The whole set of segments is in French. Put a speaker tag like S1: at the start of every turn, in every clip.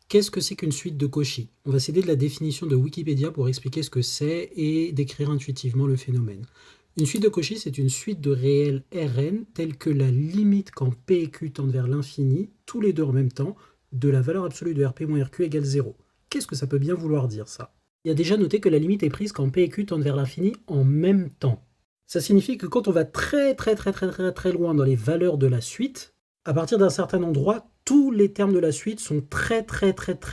S1: Qu'est-ce que c'est qu'une suite de Cauchy? On va s'aider de la définition de Wikipédia pour expliquer ce que c'est et décrire intuitivement le phénomène. Une suite de Cauchy, c'est une suite de réels Rn telle que la limite quand P et Q tendent vers l'infini, tous les deux en même temps, de la valeur absolue de Rp moins Rq égale 0. Qu'est-ce que ça peut bien vouloir dire, ça? Il y a déjà noté que la limite est prise quand P et Q tendent vers l'infini en même temps. Ça signifie que quand on va très loin dans les valeurs de la suite, à partir d'un certain endroit, tous les termes de la suite sont très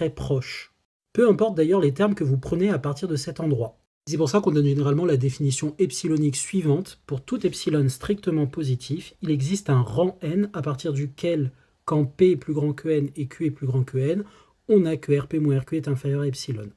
S1: proches. Peu importe d'ailleurs les termes que vous prenez à partir de cet endroit. C'est pour ça qu'on donne généralement la définition epsilonique suivante. Pour tout epsilon strictement positif, il existe un rang n à partir duquel, quand P est plus grand que n et Q est plus grand que n, on a que Rp moins Rq est inférieur à epsilon.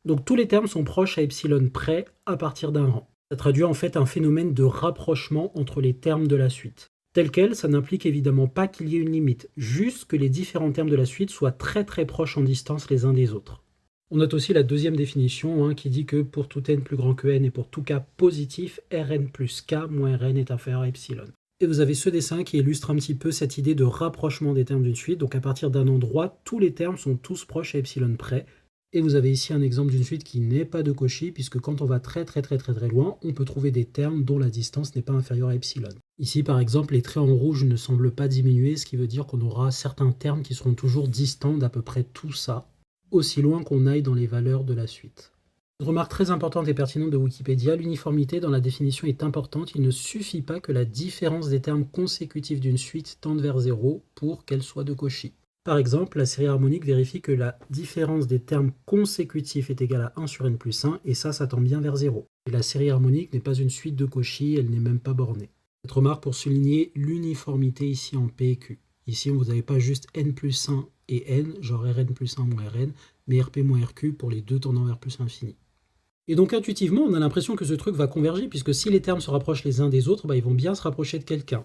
S1: Donc tous les termes sont proches à epsilon près à partir d'un rang. Ça traduit en fait un phénomène de rapprochement entre les termes de la suite. Tel quel, ça n'implique évidemment pas qu'il y ait une limite, juste que les différents termes de la suite soient très proches en distance les uns des autres. On note aussi la deuxième définition qui dit que pour tout n plus grand que n et pour tout k positif, Rn plus k moins Rn est inférieur à epsilon. Et vous avez ce dessin qui illustre un petit peu cette idée de rapprochement des termes d'une suite, donc à partir d'un endroit, tous les termes sont tous proches à epsilon près. Et vous avez ici un exemple d'une suite qui n'est pas de Cauchy, puisque quand on va très loin, on peut trouver des termes dont la distance n'est pas inférieure à epsilon. Ici, par exemple, les traits en rouge ne semblent pas diminuer, ce qui veut dire qu'on aura certains termes qui seront toujours distants d'à peu près tout ça, aussi loin qu'on aille dans les valeurs de la suite. Une remarque très importante et pertinente de Wikipédia, l'uniformité dans la définition est importante. Il ne suffit pas que la différence des termes consécutifs d'une suite tende vers 0 pour qu'elle soit de Cauchy. Par exemple, la série harmonique vérifie que la différence des termes consécutifs est égale à 1 sur n plus 1, et ça tend bien vers 0. Et la série harmonique n'est pas une suite de Cauchy, elle n'est même pas bornée. Cette remarque pour souligner l'uniformité ici en P et Q. Ici, vous n'avez pas juste n plus 1 et n, genre Rn plus 1 moins Rn, mais Rp moins Rq pour les deux tendant vers plus l'infini. Et donc intuitivement, on a l'impression que ce truc va converger, puisque si les termes se rapprochent les uns des autres, ils vont bien se rapprocher de quelqu'un.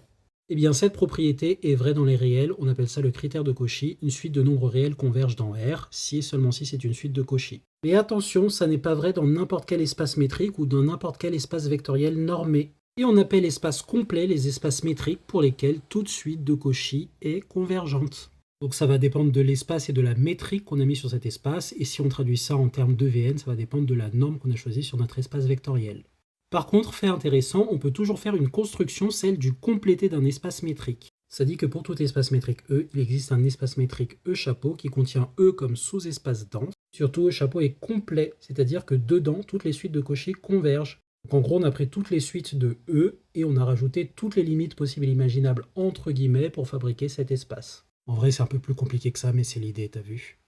S1: Eh bien, cette propriété est vraie dans les réels, on appelle ça le critère de Cauchy. Une suite de nombres réels converge dans R, si et seulement si c'est une suite de Cauchy. Mais attention, ça n'est pas vrai dans n'importe quel espace métrique ou dans n'importe quel espace vectoriel normé. Et on appelle espaces complets les espaces métriques pour lesquels toute suite de Cauchy est convergente. Donc ça va dépendre de l'espace et de la métrique qu'on a mis sur cet espace, et si on traduit ça en termes de Vn, ça va dépendre de la norme qu'on a choisie sur notre espace vectoriel. Par contre, fait intéressant, on peut toujours faire une construction, celle du complété d'un espace métrique. Ça dit que pour tout espace métrique E, il existe un espace métrique E chapeau qui contient E comme sous-espace dense. Surtout, E chapeau est complet, c'est-à-dire que dedans, toutes les suites de Cauchy convergent. Donc en gros, on a pris toutes les suites de E et on a rajouté toutes les limites possibles et imaginables entre guillemets pour fabriquer cet espace. En vrai, c'est un peu plus compliqué que ça, mais c'est l'idée, t'as vu ?